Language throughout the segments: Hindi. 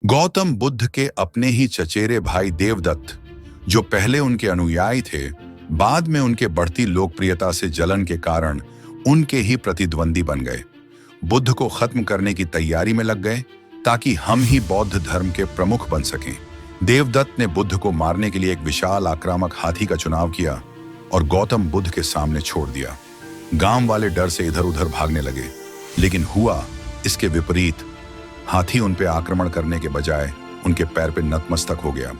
गौतम बुद्ध के अपने ही चचेरे भाई देवदत्त, जो पहले उनके अनुयायी थे, बाद में उनके बढ़ती लोकप्रियता से जलन के कारण उनके ही प्रतिद्वंदी बन गए। बुद्ध को खत्म करने की तैयारी में लग गए ताकि हम ही बौद्ध धर्म के प्रमुख बन सकें। देवदत्त ने बुद्ध को मारने के लिए एक विशाल आक्रामक हाथी का चुनाव किया और गौतम बुद्ध के सामने छोड़ दिया। गांव वाले डर से इधर उधर भागने लगे, लेकिन हुआ इसके विपरीत। हाथी उन पे आक्रमण करने के बजाय उनके पैर पे नतमस्तक हो गया।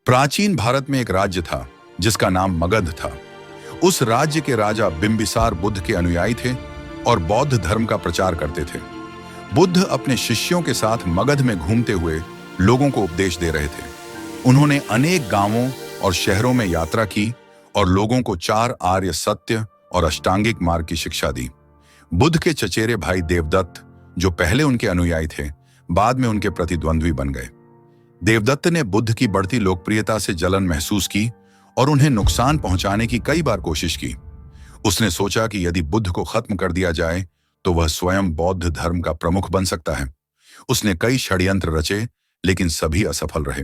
प्राचीन भारत में एक राज्य था जिसका नाम मगध था। उस राज्य के राजा बिंबिसार बुद्ध के अनुयायी थे और बौद्ध धर्म का प्रचार करते थे। बुद्ध अपने शिष्यों के साथ मगध में घूमते हुए लोगों को उपदेश दे रहे थे। उन्होंने अनेक गांवों और शहरों में यात्रा की और लोगों को 4 आर्य सत्य और अष्टांगिक मार्ग की शिक्षा दी। बुद्ध के चचेरे भाई देवदत्त, जो पहले उनके अनुयायी थे, बाद में उनके प्रतिद्वंद्वी बन गए। देवदत्त ने बुद्ध की बढ़ती लोकप्रियता से जलन महसूस की और उन्हें नुकसान पहुंचाने की कई बार कोशिश की। उसने सोचा कि यदि बुद्ध को खत्म कर दिया जाए तो वह स्वयं बौद्ध धर्म का प्रमुख बन सकता है। उसने कई षड्यंत्र रचे, लेकिन सभी असफल रहे।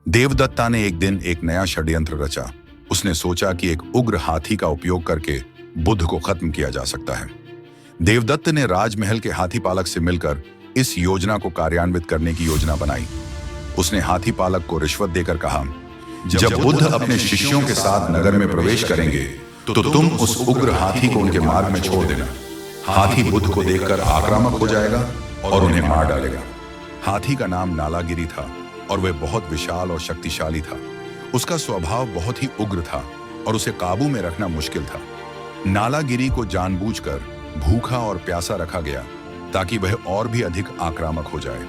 देवदत्ता ने एक दिन एक नया षड्यंत्र रचा। उसने सोचा कि एक उग्र हाथी का उपयोग करके बुद्ध को खत्म किया जा सकता है। देवदत्त ने राजमहल के हाथी पालक से मिलकर इस योजना को कार्यान्वित करने की योजना बनाई। उसने हाथी पालक को रिश्वत देकर कहा, जब बुद्ध अपने शिष्यों के साथ नगर में प्रवेश करेंगे तो तुम उस उग्र हाथी को उनके मार्ग में छोड़ देना। हाथी बुद्ध को देखकर आक्रामक हो जाएगा और उन्हें मार डालेगा। हाथी का नाम नालागिरी था और वह बहुत विशाल और शक्तिशाली था। उसका स्वभाव बहुत ही उग्र था और उसे काबू में रखना मुश्किल था। नालागिरी को जानबूझकर भूखा और प्यासा रखा गया ताकि वह और भी अधिक आक्रामक हो जाए।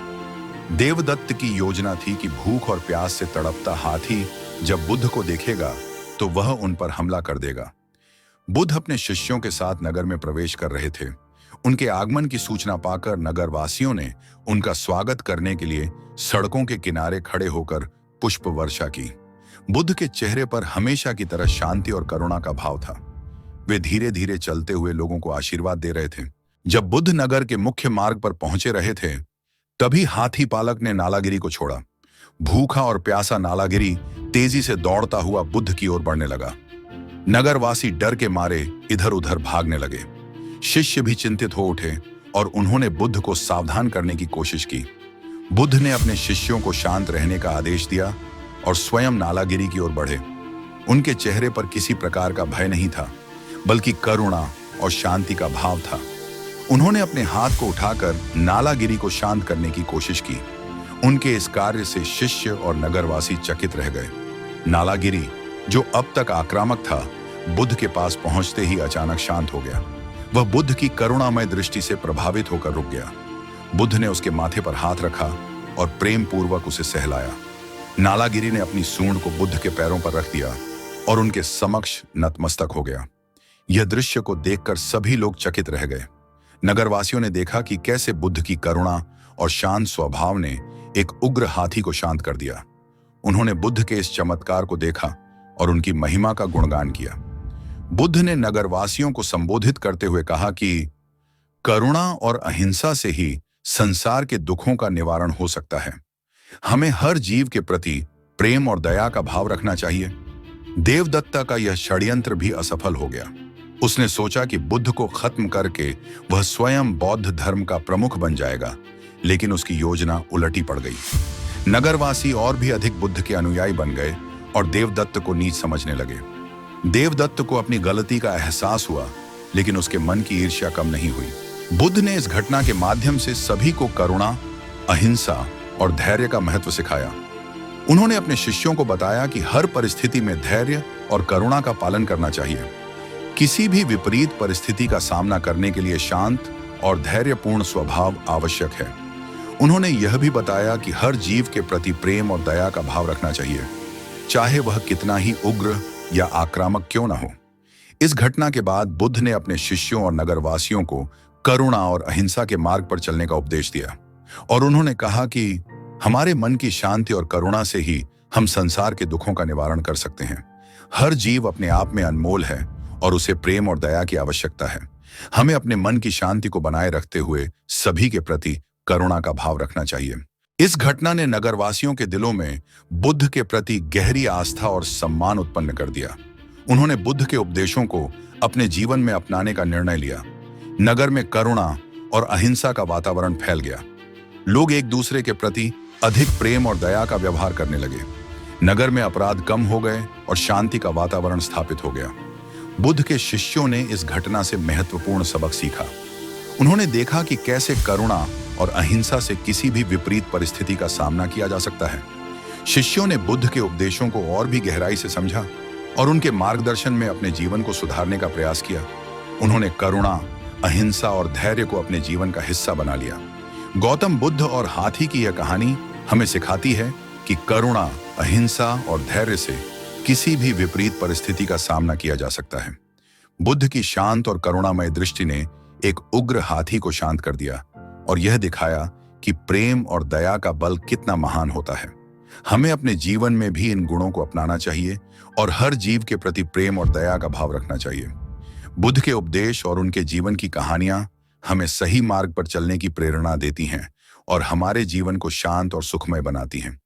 देवदत्त की योजना थी कि भूख और प्यास से तड़पता हाथी जब बुद्ध को देखेगा तो वह उन पर हमला कर देगा। बुद्ध अपने शिष्यों के साथ नगर में प्रवेश कर रहे थे। उनके आगमन की सूचना पाकर नगरवासियों ने उनका स्वागत करने के लिए सड़कों के किनारे खड़े होकर पुष्प वर्षा की। बुद्ध के चेहरे पर हमेशा की तरह शांति और करुणा का भाव था। वे धीरे धीरे चलते हुए लोगों को आशीर्वाद दे रहे थे। जब बुद्ध नगर के मुख्य मार्ग पर पहुंचे रहे थे, तभी हाथी पालक ने नालागिरी को छोड़ा। भूखा और प्यासा नालागिरी तेजी से दौड़ता हुआ बुद्ध की ओर बढ़ने लगा। नगरवासी डर के मारे इधर उधर भागने लगे। शिष्य भी चिंतित हो उठे और उन्होंने बुद्ध को सावधान करने की कोशिश की। बुद्ध ने अपने शिष्यों को शांत रहने का आदेश दिया और स्वयं नालागिरी की ओर बढ़े। उनके चेहरे पर किसी प्रकार का भय नहीं था, बल्कि करुणा और शांति का भाव था। उन्होंने अपने हाथ को उठाकर नालागिरी को शांत करने की कोशिश की। उनके इस कार्य से शिष्य और नगरवासी चकित रह गए। नालागिरी, जो अब तक आक्रामक था, बुद्ध के पास पहुंचते ही अचानक शांत हो गया। वह बुद्ध की करुणामय दृष्टि से प्रभावित होकर रुक गया। बुद्ध ने उसके माथे पर हाथ रखा और प्रेम पूर्वक उसे सहलाया। नालागिरी ने अपनी सूंड को बुद्ध के पैरों पर रख दिया और उनके समक्ष नतमस्तक हो गया। यह दृश्य को देखकर सभी लोग चकित रह गए। नगरवासियों ने देखा कि कैसे बुद्ध की करुणा और शांत स्वभाव ने एक उग्र हाथी को शांत कर दिया। उन्होंने बुद्ध के इस चमत्कार को देखा और उनकी महिमा का गुणगान किया। बुद्ध ने नगरवासियों को संबोधित करते हुए कहा कि करुणा और अहिंसा से ही संसार के दुखों का निवारण हो सकता है। हमें हर जीव के प्रति प्रेम और दया का भाव रखना चाहिए। देवदत्ता का यह षड्यंत्र भी असफल हो गया। उसने सोचा कि बुद्ध को खत्म करके वह स्वयं बौद्ध धर्म का प्रमुख बन जाएगा, लेकिन उसकी योजना उलटी पड़ गई। नगरवासी और भी अधिक बुद्ध के अनुयायी बन गए और देवदत्त को नीच समझने लगे। देवदत्त को अपनी गलती का एहसास हुआ, लेकिन उसके मन की ईर्ष्या कम नहीं हुई। बुद्ध ने इस घटना के माध्यम से सभी को करुणा, अहिंसा और धैर्य का महत्व सिखाया। उन्होंने अपने शिष्यों को बताया कि हर परिस्थिति में धैर्य और करुणा का पालन करना चाहिए। किसी भी विपरीत परिस्थिति का सामना करने के लिए शांत और धैर्यपूर्ण स्वभाव आवश्यक है। उन्होंने यह भी बताया कि हर जीव के प्रति प्रेम और दया का भाव रखना चाहिए, चाहे वह कितना ही उग्र या आक्रामक क्यों न हो। इस घटना के बाद बुद्ध ने अपने शिष्यों और नगरवासियों को करुणा और अहिंसा के मार्ग पर चलने का उपदेश दिया और उन्होंने कहा कि हमारे मन की शांति और करुणा से ही हम संसार के दुखों का निवारण कर सकते हैं। हर जीव अपने आप में अनमोल है और उसे प्रेम और दया की आवश्यकता है। हमें अपने मन की शांति को बनाए रखते हुए सभी के प्रति करुणा का भाव रखना चाहिए। इस घटना ने नगरवासियों के दिलों में बुद्ध के प्रति गहरी आस्था और सम्मान उत्पन्न कर दिया। उन्होंने बुद्ध के उपदेशों को अपने जीवन में अपनाने का निर्णय लिया। नगर में करुणा और अहिंसा का वातावरण फैल गया। लोग एक दूसरे के प्रति अधिक प्रेम और दया का व्यवहार करने लगे। नगर में अपराध कम हो गए और शांति का वातावरण स्थापित हो गया। बुद्ध के शिष्यों ने इस घटना से महत्वपूर्ण सबक सीखा। उन्होंने देखा कि कैसे करुणा और अहिंसा से किसी भी विपरीत परिस्थिति का सामना किया जा सकता है। शिष्यों ने बुद्ध के उपदेशों को और भी गहराई से समझा और उनके मार्गदर्शन में अपने जीवन को सुधारने का प्रयास किया। उन्होंने करुणा, अहिंसा और धैर्य को अपने जीवन का हिस्सा बना लिया। गौतम बुद्ध और हाथी की यह कहानी हमें सिखाती है कि करुणा, अहिंसा और धैर्य से किसी भी विपरीत परिस्थिति का सामना किया जा सकता है। बुद्ध की शांत और करुणामय दृष्टि ने एक उग्र हाथी को शांत कर दिया और यह दिखाया कि प्रेम और दया का बल कितना महान होता है। हमें अपने जीवन में भी इन गुणों को अपनाना चाहिए और हर जीव के प्रति प्रेम और दया का भाव रखना चाहिए। बुद्ध के उपदेश और उनके जीवन की कहानियां हमें सही मार्ग पर चलने की प्रेरणा देती हैं और हमारे जीवन को शांत और सुखमय बनाती हैं।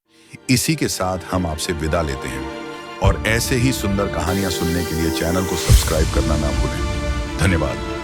इसी के साथ हम आपसे विदा लेते हैं और ऐसे ही सुंदर कहानियां सुनने के लिए चैनल को सब्सक्राइब करना ना भूलें। धन्यवाद।